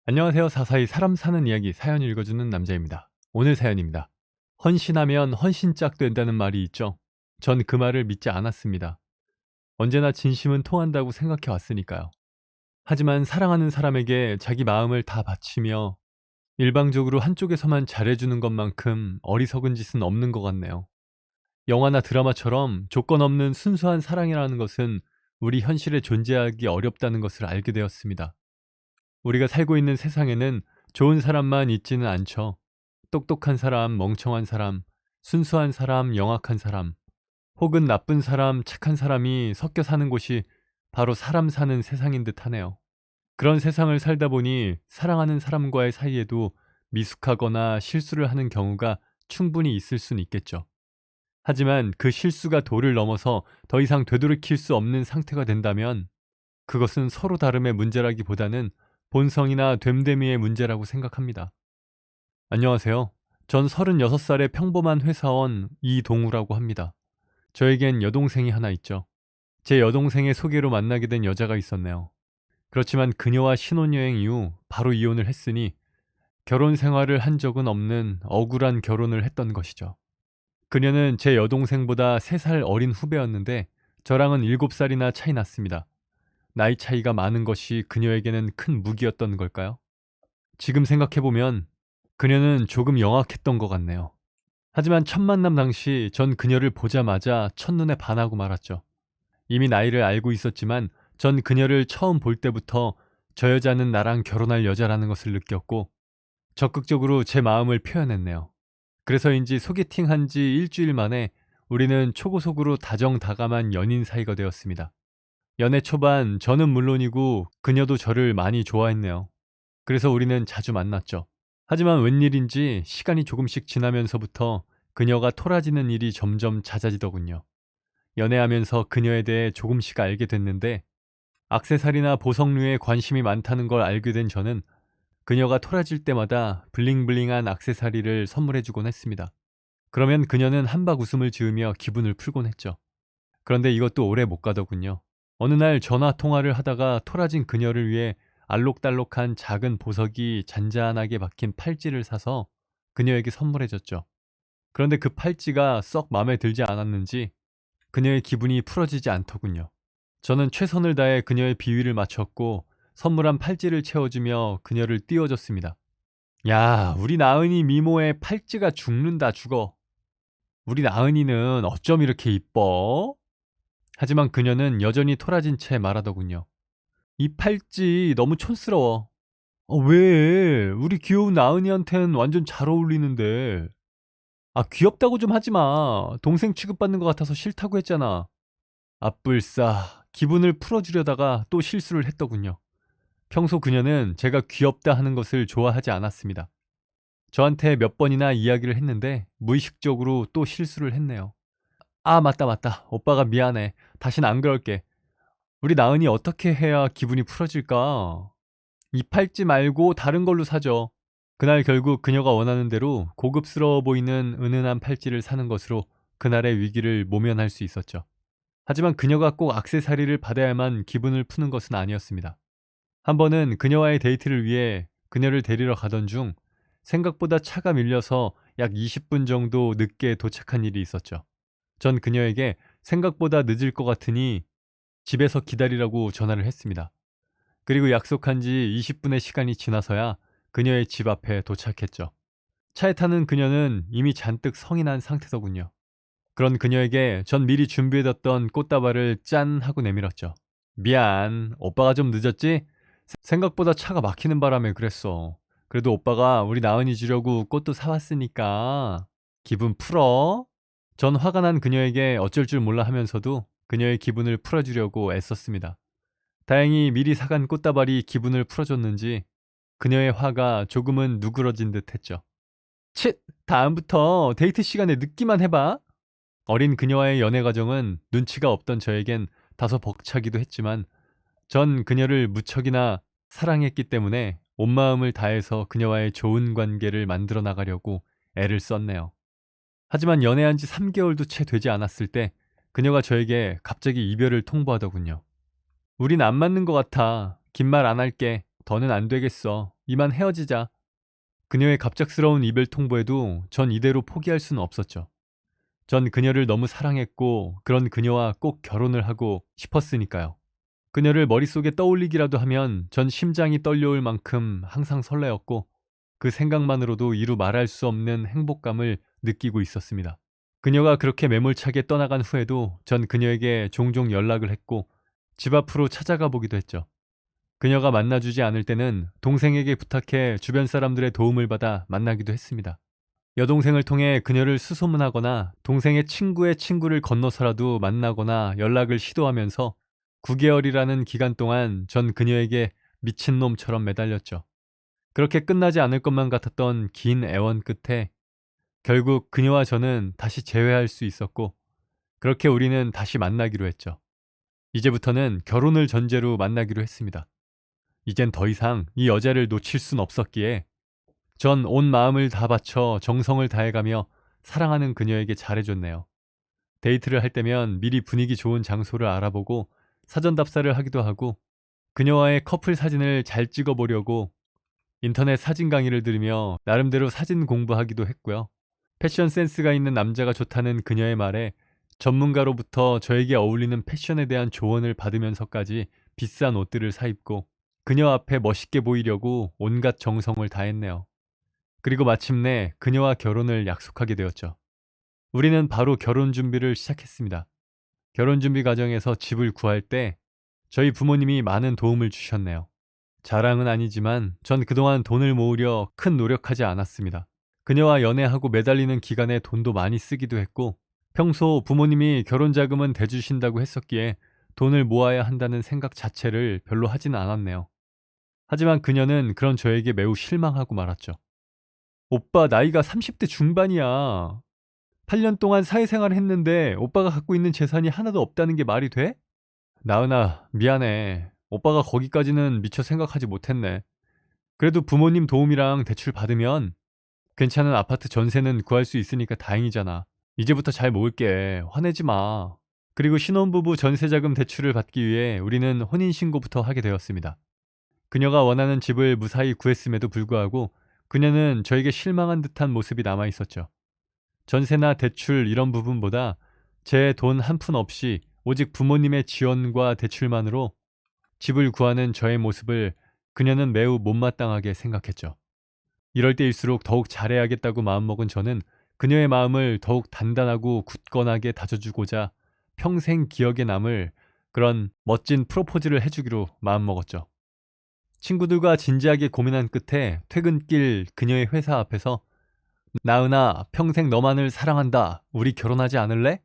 안녕하세요. 사사히 사람 사는 이야기 사연 읽어주는 남자입니다. 오늘 사연입니다. 헌신하면 헌신짝 된다는 말이 있죠. 전 그 말을 믿지 않았습니다. 언제나 진심은 통한다고 생각해 왔으니까요. 하지만 사랑하는 사람에게 자기 마음을 다 바치며 일방적으로 한쪽에서만 잘해주는 것만큼 어리석은 짓은 없는 것 같네요. 영화나 드라마처럼 조건 없는 순수한 사랑이라는 것은 우리 현실에 존재하기 어렵다는 것을 알게 되었습니다. 우리가 살고 있는 세상에는 좋은 사람만 있지는 않죠. 똑똑한 사람, 멍청한 사람, 순수한 사람, 영악한 사람, 혹은 나쁜 사람, 착한 사람이 섞여 사는 곳이 바로 사람 사는 세상인 듯 하네요. 그런 세상을 살다 보니 사랑하는 사람과의 사이에도 미숙하거나 실수를 하는 경우가 충분히 있을 수는 있겠죠. 하지만 그 실수가 도를 넘어서 더 이상 되돌이킬 수 없는 상태가 된다면 그것은 서로 다름의 문제라기보다는 본성이나 됨됨이의 문제라고 생각합니다. 안녕하세요. 전 36살의 평범한 회사원 이동우라고 합니다. 저에겐 여동생이 하나 있죠. 제 여동생의 소개로 만나게 된 여자가 있었네요. 그렇지만 그녀와 신혼여행 이후 바로 이혼을 했으니 결혼 생활을 한 적은 없는 억울한 결혼을 했던 것이죠. 그녀는 제 여동생보다 3살 어린 후배였는데 저랑은 7살이나 차이 났습니다. 나이 차이가 많은 것이 그녀에게는 큰 무기였던 걸까요? 지금 생각해보면 그녀는 조금 영악했던 것 같네요. 하지만 첫 만남 당시 전 그녀를 보자마자 첫눈에 반하고 말았죠. 이미 나이를 알고 있었지만 전 그녀를 처음 볼 때부터 저 여자는 나랑 결혼할 여자라는 것을 느꼈고 적극적으로 제 마음을 표현했네요. 그래서인지 소개팅한 지 일주일 만에 우리는 초고속으로 다정다감한 연인 사이가 되었습니다. 연애 초반 저는 물론이고 그녀도 저를 많이 좋아했네요. 그래서 우리는 자주 만났죠. 하지만 웬일인지 시간이 조금씩 지나면서부터 그녀가 토라지는 일이 점점 잦아지더군요. 연애하면서 그녀에 대해 조금씩 알게 됐는데 액세서리나 보석류에 관심이 많다는 걸 알게 된 저는 그녀가 토라질 때마다 블링블링한 액세서리를 선물해주곤 했습니다. 그러면 그녀는 한박 웃음을 지으며 기분을 풀곤 했죠. 그런데 이것도 오래 못 가더군요. 어느 날 전화 통화를 하다가 토라진 그녀를 위해 알록달록한 작은 보석이 잔잔하게 박힌 팔찌를 사서 그녀에게 선물해줬죠. 그런데 그 팔찌가 썩 마음에 들지 않았는지 그녀의 기분이 풀어지지 않더군요. 저는 최선을 다해 그녀의 비위를 맞췄고 선물한 팔찌를 채워주며 그녀를 띄워줬습니다. 야, 우리 나은이 미모에 팔찌가 죽는다 죽어. 우리 나은이는 어쩜 이렇게 이뻐? 하지만 그녀는 여전히 토라진 채 말하더군요. 이 팔찌 너무 촌스러워. 왜? 우리 귀여운 나은이한텐 완전 잘 어울리는데. 귀엽다고 좀 하지 마. 동생 취급받는 것 같아서 싫다고 했잖아. 아뿔싸. 기분을 풀어주려다가 또 실수를 했더군요. 평소 그녀는 제가 귀엽다 하는 것을 좋아하지 않았습니다. 저한테 몇 번이나 이야기를 했는데 무의식적으로 또 실수를 했네요. 맞다. 오빠가 미안해. 다신 안 그럴게. 우리 나은이 어떻게 해야 기분이 풀어질까? 이 팔찌 말고 다른 걸로 사죠. 그날 결국 그녀가 원하는 대로 고급스러워 보이는 은은한 팔찌를 사는 것으로 그날의 위기를 모면할 수 있었죠. 하지만 그녀가 꼭 액세서리를 받아야만 기분을 푸는 것은 아니었습니다. 한 번은 그녀와의 데이트를 위해 그녀를 데리러 가던 중 생각보다 차가 밀려서 약 20분 정도 늦게 도착한 일이 있었죠. 전 그녀에게 생각보다 늦을 것 같으니 집에서 기다리라고 전화를 했습니다. 그리고 약속한 지 20분의 시간이 지나서야 그녀의 집 앞에 도착했죠. 차에 타는 그녀는 이미 잔뜩 성이 난 상태더군요. 그런 그녀에게 전 미리 준비해뒀던 꽃다발을 짠 하고 내밀었죠. 미안, 오빠가 좀 늦었지? 생각보다 차가 막히는 바람에 그랬어. 그래도 오빠가 우리 나은이 주려고 꽃도 사왔으니까 기분 풀어. 전 화가 난 그녀에게 어쩔 줄 몰라 하면서도 그녀의 기분을 풀어주려고 애썼습니다. 다행히 미리 사간 꽃다발이 기분을 풀어줬는지 그녀의 화가 조금은 누그러진 듯 했죠. 칫! 다음부터 데이트 시간에 늦기만 해봐. 어린 그녀와의 연애 과정은 눈치가 없던 저에겐 다소 벅차기도 했지만 전 그녀를 무척이나 사랑했기 때문에 온 마음을 다해서 그녀와의 좋은 관계를 만들어 나가려고 애를 썼네요. 하지만 연애한 지 3개월도 채 되지 않았을 때 그녀가 저에게 갑자기 이별을 통보하더군요. 우린 안 맞는 것 같아. 긴 말 안 할게. 더는 안 되겠어. 이만 헤어지자. 그녀의 갑작스러운 이별 통보에도 전 이대로 포기할 수는 없었죠. 전 그녀를 너무 사랑했고 그런 그녀와 꼭 결혼을 하고 싶었으니까요. 그녀를 머릿속에 떠올리기라도 하면 전 심장이 떨려올 만큼 항상 설레었고 그 생각만으로도 이루 말할 수 없는 행복감을 느끼고 있었습니다. 그녀가 그렇게 매몰차게 떠나간 후에도 전 그녀에게 종종 연락을 했고 집 앞으로 찾아가 보기도 했죠. 그녀가 만나주지 않을 때는 동생에게 부탁해 주변 사람들의 도움을 받아 만나기도 했습니다. 여동생을 통해 그녀를 수소문하거나 동생의 친구의 친구를 건너서라도 만나거나 연락을 시도하면서 9개월이라는 기간 동안 전 그녀에게 미친놈처럼 매달렸죠. 그렇게 끝나지 않을 것만 같았던 긴 애원 끝에 결국 그녀와 저는 다시 재회할 수 있었고 그렇게 우리는 다시 만나기로 했죠. 이제부터는 결혼을 전제로 만나기로 했습니다. 이젠 더 이상 이 여자를 놓칠 순 없었기에 전 온 마음을 다 바쳐 정성을 다해가며 사랑하는 그녀에게 잘해줬네요. 데이트를 할 때면 미리 분위기 좋은 장소를 알아보고 사전 답사를 하기도 하고 그녀와의 커플 사진을 잘 찍어보려고 인터넷 사진 강의를 들으며 나름대로 사진 공부하기도 했고요. 패션 센스가 있는 남자가 좋다는 그녀의 말에 전문가로부터 저에게 어울리는 패션에 대한 조언을 받으면서까지 비싼 옷들을 사입고 그녀 앞에 멋있게 보이려고 온갖 정성을 다했네요. 그리고 마침내 그녀와 결혼을 약속하게 되었죠. 우리는 바로 결혼 준비를 시작했습니다. 결혼 준비 과정에서 집을 구할 때 저희 부모님이 많은 도움을 주셨네요. 자랑은 아니지만 전 그동안 돈을 모으려 큰 노력하지 않았습니다. 그녀와 연애하고 매달리는 기간에 돈도 많이 쓰기도 했고 평소 부모님이 결혼 자금은 대주신다고 했었기에 돈을 모아야 한다는 생각 자체를 별로 하지는 않았네요. 하지만 그녀는 그런 저에게 매우 실망하고 말았죠. 오빠 나이가 30대 중반이야. 8년 동안 사회생활을 했는데 오빠가 갖고 있는 재산이 하나도 없다는 게 말이 돼? 나은아, 미안해. 오빠가 거기까지는 미처 생각하지 못했네. 그래도 부모님 도움이랑 대출 받으면 괜찮은 아파트 전세는 구할 수 있으니까 다행이잖아. 이제부터 잘 모을게. 화내지 마. 그리고 신혼부부 전세자금 대출을 받기 위해 우리는 혼인신고부터 하게 되었습니다. 그녀가 원하는 집을 무사히 구했음에도 불구하고 그녀는 저에게 실망한 듯한 모습이 남아 있었죠. 전세나 대출 이런 부분보다 제 돈 한 푼 없이 오직 부모님의 지원과 대출만으로 집을 구하는 저의 모습을 그녀는 매우 못마땅하게 생각했죠. 이럴 때일수록 더욱 잘해야겠다고 마음먹은 저는 그녀의 마음을 더욱 단단하고 굳건하게 다져주고자 평생 기억에 남을 그런 멋진 프로포즈를 해주기로 마음먹었죠. 친구들과 진지하게 고민한 끝에 퇴근길 그녀의 회사 앞에서 나은아, 평생 너만을 사랑한다. 우리 결혼하지 않을래?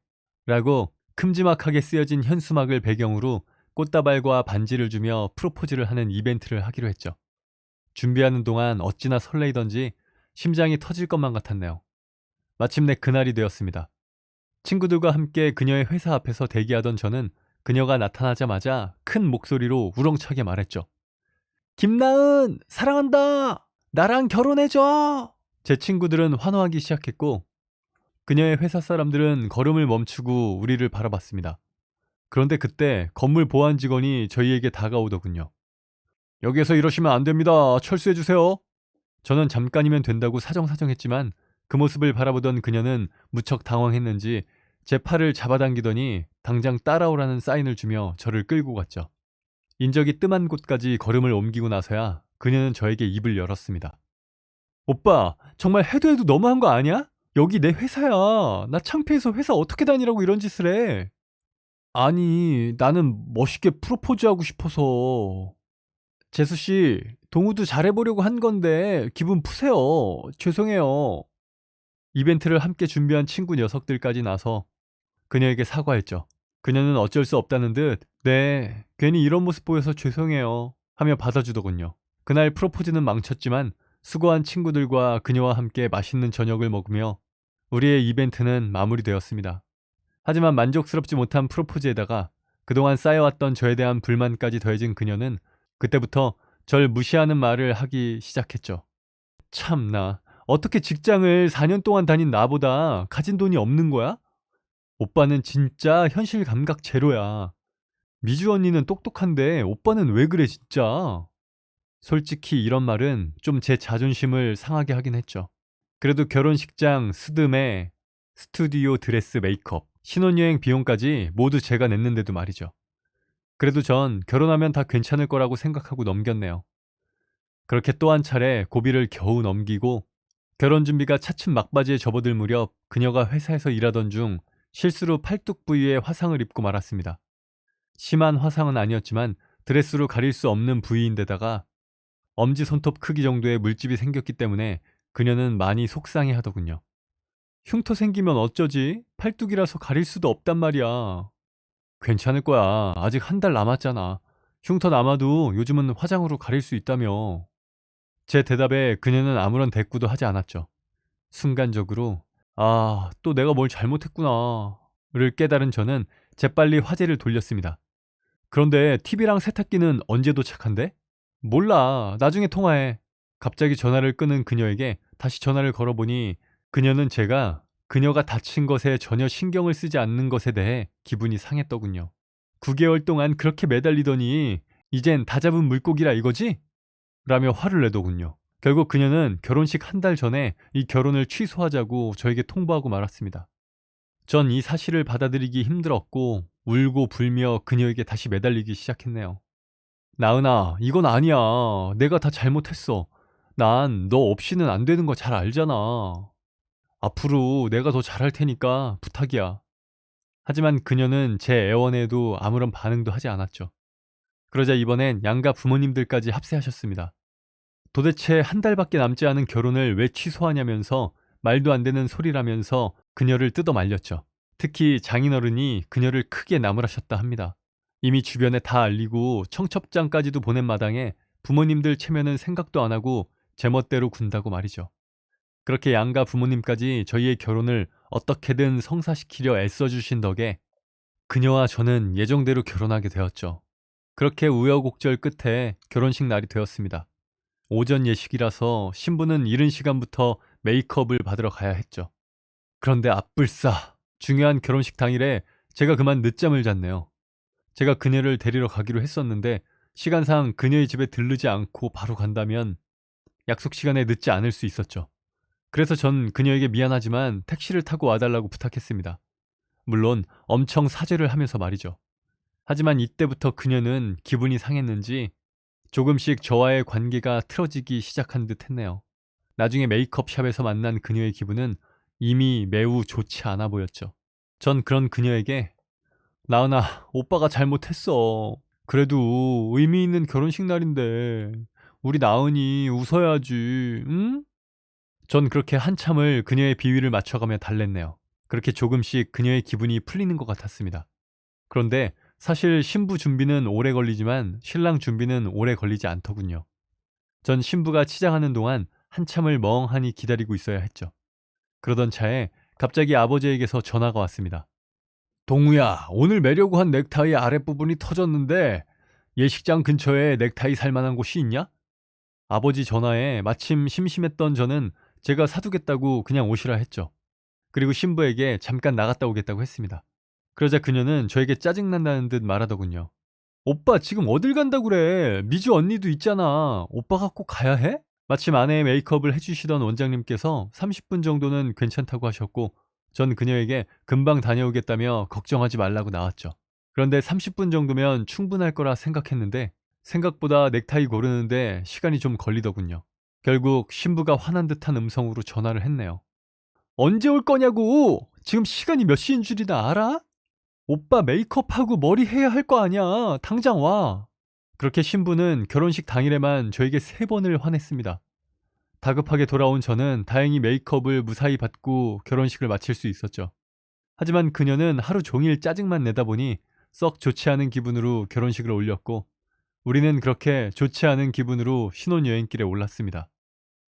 라고 큼지막하게 쓰여진 현수막을 배경으로 꽃다발과 반지를 주며 프로포즈를 하는 이벤트를 하기로 했죠. 준비하는 동안 어찌나 설레이던지 심장이 터질 것만 같았네요. 마침내 그날이 되었습니다. 친구들과 함께 그녀의 회사 앞에서 대기하던 저는 그녀가 나타나자마자 큰 목소리로 우렁차게 말했죠. 김나은, 사랑한다! 나랑 결혼해줘! 제 친구들은 환호하기 시작했고 그녀의 회사 사람들은 걸음을 멈추고 우리를 바라봤습니다. 그런데 그때 건물 보안 직원이 저희에게 다가오더군요. 여기에서 이러시면 안 됩니다. 철수해주세요. 저는 잠깐이면 된다고 사정사정했지만 그 모습을 바라보던 그녀는 무척 당황했는지 제 팔을 잡아당기더니 당장 따라오라는 사인을 주며 저를 끌고 갔죠. 인적이 뜸한 곳까지 걸음을 옮기고 나서야 그녀는 저에게 입을 열었습니다. 오빠, 정말 해도 해도 너무한 거 아니야? 여기 내 회사야. 나 창피해서 회사 어떻게 다니라고 이런 짓을 해. 아니, 나는 멋있게 프로포즈하고 싶어서. 재수씨, 동우도 잘해보려고 한 건데 기분 푸세요. 죄송해요. 이벤트를 함께 준비한 친구 녀석들까지 나서 그녀에게 사과했죠. 그녀는 어쩔 수 없다는 듯 네, 괜히 이런 모습 보여서 죄송해요 하며 받아주더군요. 그날 프로포즈는 망쳤지만 수고한 친구들과 그녀와 함께 맛있는 저녁을 먹으며 우리의 이벤트는 마무리되었습니다. 하지만 만족스럽지 못한 프로포즈에다가 그동안 쌓여왔던 저에 대한 불만까지 더해진 그녀는 그때부터 절 무시하는 말을 하기 시작했죠. 참나, 어떻게 직장을 4년 동안 다닌 나보다 가진 돈이 없는 거야? 오빠는 진짜 현실 감각 제로야. 미주 언니는 똑똑한데 오빠는 왜 그래 진짜? 솔직히 이런 말은 좀 제 자존심을 상하게 하긴 했죠. 그래도 결혼식장, 스드메, 스튜디오 드레스 메이크업, 신혼여행 비용까지 모두 제가 냈는데도 말이죠. 그래도 전 결혼하면 다 괜찮을 거라고 생각하고 넘겼네요. 그렇게 또 한 차례 고비를 겨우 넘기고 결혼 준비가 차츰 막바지에 접어들 무렵 그녀가 회사에서 일하던 중 실수로 팔뚝 부위에 화상을 입고 말았습니다. 심한 화상은 아니었지만 드레스로 가릴 수 없는 부위인데다가 엄지손톱 크기 정도의 물집이 생겼기 때문에 그녀는 많이 속상해 하더군요. 흉터 생기면 어쩌지? 팔뚝이라서 가릴 수도 없단 말이야. 괜찮을 거야. 아직 한 달 남았잖아. 흉터 남아도 요즘은 화장으로 가릴 수 있다며. 제 대답에 그녀는 아무런 대꾸도 하지 않았죠. 순간적으로 아, 또 내가 뭘 잘못했구나를 깨달은 저는 재빨리 화제를 돌렸습니다. 그런데 TV랑 세탁기는 언제 도착한대? 몰라. 나중에 통화해. 갑자기 전화를 끊은 그녀에게 다시 전화를 걸어보니 그녀는 제가 그녀가 다친 것에 전혀 신경을 쓰지 않는 것에 대해 기분이 상했더군요. 9개월 동안 그렇게 매달리더니 이젠 다 잡은 물고기라 이거지? 라며 화를 내더군요. 결국 그녀는 결혼식 한 달 전에 이 결혼을 취소하자고 저에게 통보하고 말았습니다. 전 이 사실을 받아들이기 힘들었고 울고 불며 그녀에게 다시 매달리기 시작했네요. 나은아, 이건 아니야. 내가 다 잘못했어. 난 너 없이는 안 되는 거 잘 알잖아. 앞으로 내가 더 잘할 테니까 부탁이야. 하지만 그녀는 제 애원에도 아무런 반응도 하지 않았죠. 그러자 이번엔 양가 부모님들까지 합세하셨습니다. 도대체 한 달밖에 남지 않은 결혼을 왜 취소하냐면서 말도 안 되는 소리라면서 그녀를 뜯어 말렸죠. 특히 장인어른이 그녀를 크게 나무라셨다 합니다. 이미 주변에 다 알리고 청첩장까지도 보낸 마당에 부모님들 체면은 생각도 안 하고 제멋대로 군다고 말이죠. 그렇게 양가 부모님까지 저희의 결혼을 어떻게든 성사시키려 애써주신 덕에 그녀와 저는 예정대로 결혼하게 되었죠. 그렇게 우여곡절 끝에 결혼식 날이 되었습니다. 오전 예식이라서 신부는 이른 시간부터 메이크업을 받으러 가야 했죠. 그런데 앞불싸 중요한 결혼식 당일에 제가 그만 늦잠을 잤네요. 제가 그녀를 데리러 가기로 했었는데 시간상 그녀의 집에 들르지 않고 바로 간다면 약속 시간에 늦지 않을 수 있었죠. 그래서 전 그녀에게 미안하지만 택시를 타고 와달라고 부탁했습니다. 물론 엄청 사죄를 하면서 말이죠. 하지만 이때부터 그녀는 기분이 상했는지 조금씩 저와의 관계가 틀어지기 시작한 듯 했네요. 나중에 메이크업샵에서 만난 그녀의 기분은 이미 매우 좋지 않아 보였죠. 전 그런 그녀에게 나은아, 오빠가 잘못했어. 그래도 의미 있는 결혼식 날인데 우리 나은이 웃어야지, 응? 전 그렇게 한참을 그녀의 비위를 맞춰가며 달랬네요. 그렇게 조금씩 그녀의 기분이 풀리는 것 같았습니다. 그런데 사실 신부 준비는 오래 걸리지만 신랑 준비는 오래 걸리지 않더군요. 전 신부가 치장하는 동안 한참을 멍하니 기다리고 있어야 했죠. 그러던 차에 갑자기 아버지에게서 전화가 왔습니다. 동우야, 오늘 매려고 한 넥타이 아랫부분이 터졌는데 예식장 근처에 넥타이 살 만한 곳이 있냐? 아버지 전화에 마침 심심했던 저는 제가 사두겠다고 그냥 오시라 했죠. 그리고 신부에게 잠깐 나갔다 오겠다고 했습니다. 그러자 그녀는 저에게 짜증난다는 듯 말하더군요. 오빠 지금 어딜 간다고 그래? 미주 언니도 있잖아. 오빠가 꼭 가야 해? 마침 아내의 메이크업을 해주시던 원장님께서 30분 정도는 괜찮다고 하셨고 전 그녀에게 금방 다녀오겠다며 걱정하지 말라고 나왔죠. 그런데 30분 정도면 충분할 거라 생각했는데 생각보다 넥타이 고르는데 시간이 좀 걸리더군요. 결국 신부가 화난 듯한 음성으로 전화를 했네요. 언제 올 거냐고! 지금 시간이 몇 시인 줄이나 알아? 오빠 메이크업하고 머리 해야 할 거 아니야. 당장 와. 그렇게 신부는 결혼식 당일에만 저에게 3번을 화냈습니다. 다급하게 돌아온 저는 다행히 메이크업을 무사히 받고 결혼식을 마칠 수 있었죠. 하지만 그녀는 하루 종일 짜증만 내다 보니 썩 좋지 않은 기분으로 결혼식을 올렸고 우리는 그렇게 좋지 않은 기분으로 신혼여행길에 올랐습니다.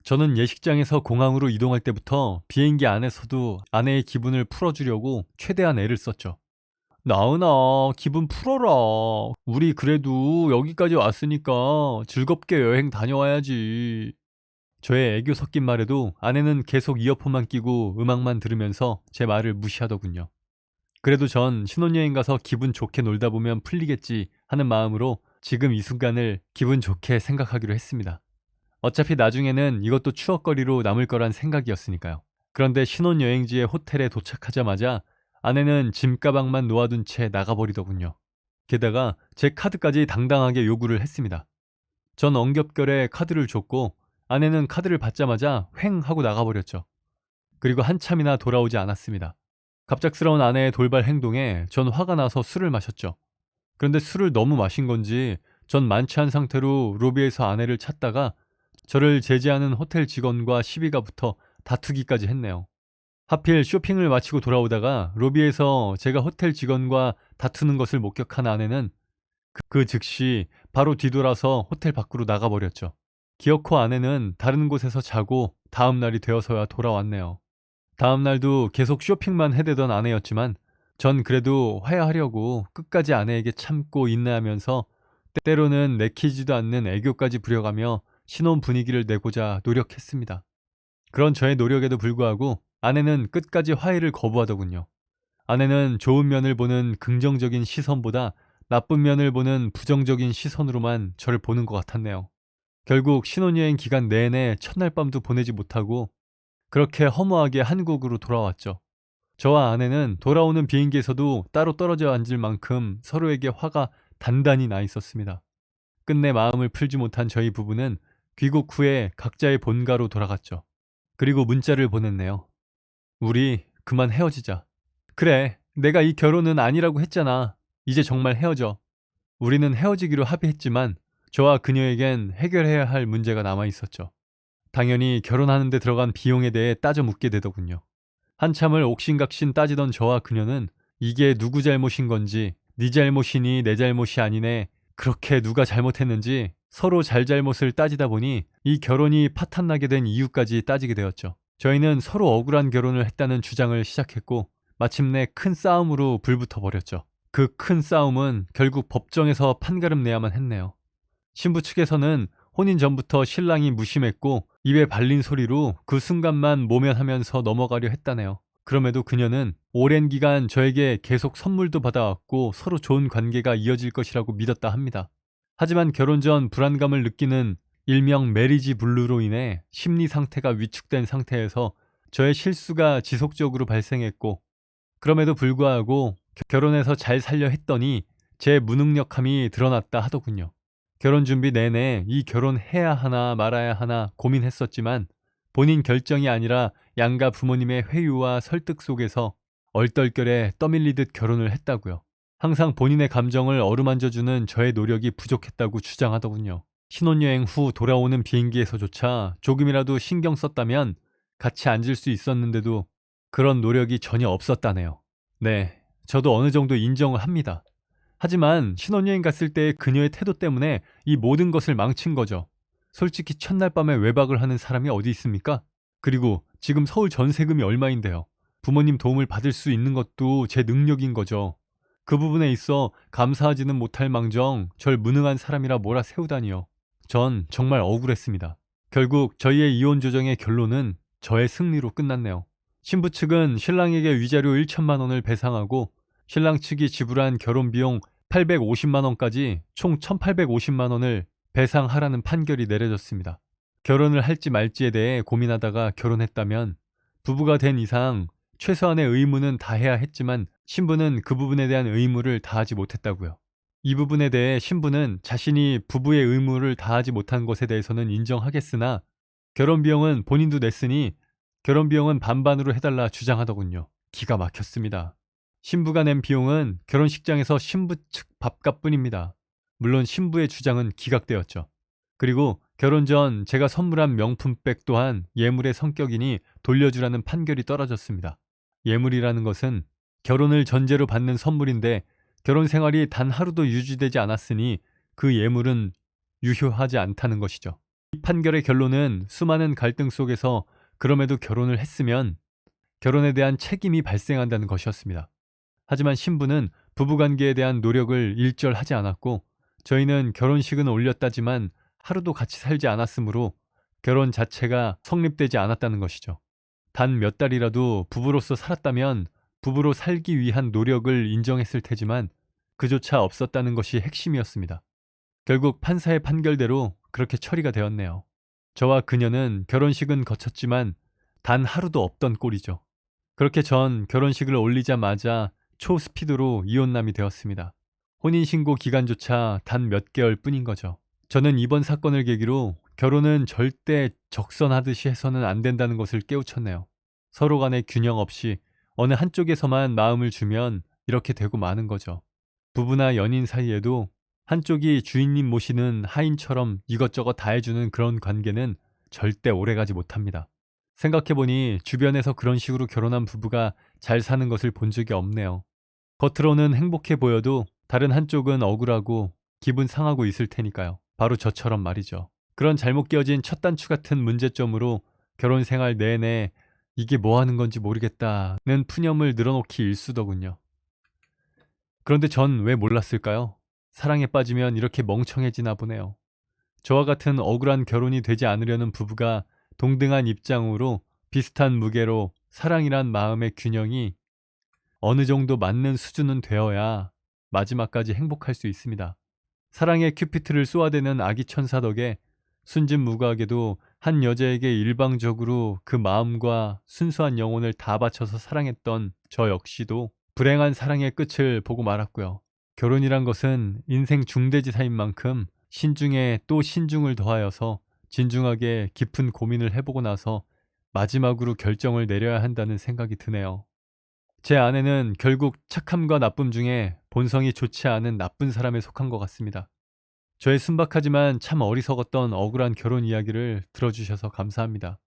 저는 예식장에서 공항으로 이동할 때부터 비행기 안에서도 아내의 기분을 풀어주려고 최대한 애를 썼죠. 나은아, 기분 풀어라. 우리 그래도 여기까지 왔으니까 즐겁게 여행 다녀와야지. 저의 애교 섞인 말에도 아내는 계속 이어폰만 끼고 음악만 들으면서 제 말을 무시하더군요. 그래도 전 신혼여행 가서 기분 좋게 놀다 보면 풀리겠지 하는 마음으로 지금 이 순간을 기분 좋게 생각하기로 했습니다. 어차피 나중에는 이것도 추억거리로 남을 거란 생각이었으니까요. 그런데 신혼여행지의 호텔에 도착하자마자 아내는 짐가방만 놓아둔 채 나가버리더군요. 게다가 제 카드까지 당당하게 요구를 했습니다. 전 엉겹결에 카드를 줬고 아내는 카드를 받자마자 휑 하고 나가버렸죠. 그리고 한참이나 돌아오지 않았습니다. 갑작스러운 아내의 돌발 행동에 전 화가 나서 술을 마셨죠. 그런데 술을 너무 마신 건지 전 만취한 상태로 로비에서 아내를 찾다가 저를 제지하는 호텔 직원과 시비가 붙어 다투기까지 했네요. 하필 쇼핑을 마치고 돌아오다가 로비에서 제가 호텔 직원과 다투는 것을 목격한 아내는 그 즉시 바로 뒤돌아서 호텔 밖으로 나가버렸죠. 기어코 아내는 다른 곳에서 자고 다음 날이 되어서야 돌아왔네요. 다음 날도 계속 쇼핑만 해대던 아내였지만 전 그래도 화해하려고 끝까지 아내에게 참고 인내하면서 때로는 내키지도 않는 애교까지 부려가며 신혼 분위기를 내고자 노력했습니다. 그런 저의 노력에도 불구하고 아내는 끝까지 화해를 거부하더군요. 아내는 좋은 면을 보는 긍정적인 시선보다 나쁜 면을 보는 부정적인 시선으로만 저를 보는 것 같았네요. 결국 신혼여행 기간 내내 첫날 밤도 보내지 못하고 그렇게 허무하게 한국으로 돌아왔죠. 저와 아내는 돌아오는 비행기에서도 따로 떨어져 앉을 만큼 서로에게 화가 단단히 나 있었습니다. 끝내 마음을 풀지 못한 저희 부부는 귀국 후에 각자의 본가로 돌아갔죠. 그리고 문자를 보냈네요. 우리 그만 헤어지자. 그래, 내가 이 결혼은 아니라고 했잖아. 이제 정말 헤어져. 우리는 헤어지기로 합의했지만 저와 그녀에겐 해결해야 할 문제가 남아 있었죠. 당연히 결혼하는 데 들어간 비용에 대해 따져 묻게 되더군요. 한참을 옥신각신 따지던 저와 그녀는 이게 누구 잘못인 건지 네 잘못이니 내 잘못이 아니네 그렇게 누가 잘못했는지 서로 잘잘못을 따지다 보니 이 결혼이 파탄나게 된 이유까지 따지게 되었죠. 저희는 서로 억울한 결혼을 했다는 주장을 시작했고 마침내 큰 싸움으로 불붙어 버렸죠. 그 큰 싸움은 결국 법정에서 판가름 내야만 했네요. 신부 측에서는 혼인 전부터 신랑이 무심했고 입에 발린 소리로 그 순간만 모면하면서 넘어가려 했다네요. 그럼에도 그녀는 오랜 기간 저에게 계속 선물도 받아왔고 서로 좋은 관계가 이어질 것이라고 믿었다 합니다. 하지만 결혼 전 불안감을 느끼는 일명 메리지 블루로 인해 심리 상태가 위축된 상태에서 저의 실수가 지속적으로 발생했고 그럼에도 불구하고 결혼해서 잘 살려 했더니 제 무능력함이 드러났다 하더군요. 결혼 준비 내내 이 결혼해야 하나 말아야 하나 고민했었지만 본인 결정이 아니라 양가 부모님의 회유와 설득 속에서 얼떨결에 떠밀리듯 결혼을 했다고요. 항상 본인의 감정을 어루만져주는 저의 노력이 부족했다고 주장하더군요. 신혼여행 후 돌아오는 비행기에서조차 조금이라도 신경 썼다면 같이 앉을 수 있었는데도 그런 노력이 전혀 없었다네요. 네, 저도 어느 정도 인정을 합니다. 하지만 신혼여행 갔을 때의 그녀의 태도 때문에 이 모든 것을 망친 거죠. 솔직히 첫날 밤에 외박을 하는 사람이 어디 있습니까? 그리고 지금 서울 전세금이 얼마인데요. 부모님 도움을 받을 수 있는 것도 제 능력인 거죠. 그 부분에 있어 감사하지는 못할 망정 절 무능한 사람이라 몰아세우다니요. 전 정말 억울했습니다. 결국 저희의 이혼 조정의 결론은 저의 승리로 끝났네요. 신부 측은 신랑에게 위자료 1천만 원을 배상하고 신랑 측이 지불한 결혼 비용 850만 원까지 총 1,850만 원을 배상하라는 판결이 내려졌습니다. 결혼을 할지 말지에 대해 고민하다가 결혼했다면 부부가 된 이상 최소한의 의무는 다해야 했지만 신부는 그 부분에 대한 의무를 다하지 못했다고요. 이 부분에 대해 신부는 자신이 부부의 의무를 다하지 못한 것에 대해서는 인정하겠으나 결혼 비용은 본인도 냈으니 결혼 비용은 반반으로 해달라 주장하더군요. 기가 막혔습니다. 신부가 낸 비용은 결혼식장에서 신부 측 밥값뿐입니다. 물론 신부의 주장은 기각되었죠. 그리고 결혼 전 제가 선물한 명품백 또한 예물의 성격이니 돌려주라는 판결이 떨어졌습니다. 예물이라는 것은 결혼을 전제로 받는 선물인데 결혼 생활이 단 하루도 유지되지 않았으니 그 예물은 유효하지 않다는 것이죠. 이 판결의 결론은 수많은 갈등 속에서 그럼에도 결혼을 했으면 결혼에 대한 책임이 발생한다는 것이었습니다. 하지만 신부는 부부관계에 대한 노력을 일절하지 않았고 저희는 결혼식은 올렸다지만 하루도 같이 살지 않았으므로 결혼 자체가 성립되지 않았다는 것이죠. 단 몇 달이라도 부부로서 살았다면 부부로 살기 위한 노력을 인정했을 테지만 그조차 없었다는 것이 핵심이었습니다. 결국 판사의 판결대로 그렇게 처리가 되었네요. 저와 그녀는 결혼식은 거쳤지만 단 하루도 없던 꼴이죠. 그렇게 전 결혼식을 올리자마자 초스피드로 이혼남이 되었습니다. 혼인신고 기간조차 단 몇 개월 뿐인 거죠. 저는 이번 사건을 계기로 결혼은 절대 적선하듯이 해서는 안 된다는 것을 깨우쳤네요. 서로 간의 균형 없이 어느 한쪽에서만 마음을 주면 이렇게 되고 마는 거죠. 부부나 연인 사이에도 한쪽이 주인님 모시는 하인처럼 이것저것 다 해주는 그런 관계는 절대 오래가지 못합니다. 생각해보니 주변에서 그런 식으로 결혼한 부부가 잘 사는 것을 본 적이 없네요. 겉으로는 행복해 보여도 다른 한쪽은 억울하고 기분 상하고 있을 테니까요. 바로 저처럼 말이죠. 그런 잘못 끼워진 첫 단추 같은 문제점으로 결혼 생활 내내 이게 뭐 하는 건지 모르겠다는 푸념을 늘어놓기 일쑤더군요. 그런데 전 왜 몰랐을까요? 사랑에 빠지면 이렇게 멍청해지나 보네요. 저와 같은 억울한 결혼이 되지 않으려는 부부가 동등한 입장으로 비슷한 무게로 사랑이란 마음의 균형이 어느 정도 맞는 수준은 되어야 마지막까지 행복할 수 있습니다. 사랑의 큐피트를 쏘아대는 아기 천사 덕에 순진무구하게도 한 여자에게 일방적으로 그 마음과 순수한 영혼을 다 바쳐서 사랑했던 저 역시도 불행한 사랑의 끝을 보고 말았고요. 결혼이란 것은 인생 중대지사인 만큼 신중에 또 신중을 더하여서 진중하게 깊은 고민을 해보고 나서 마지막으로 결정을 내려야 한다는 생각이 드네요. 제 아내는 결국 착함과 나쁨 중에 본성이 좋지 않은 나쁜 사람에 속한 것 같습니다. 저의 순박하지만 참 어리석었던 억울한 결혼 이야기를 들어주셔서 감사합니다.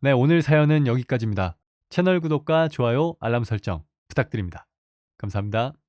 네, 오늘 사연은 여기까지입니다. 채널 구독과 좋아요, 알람 설정 부탁드립니다. 감사합니다.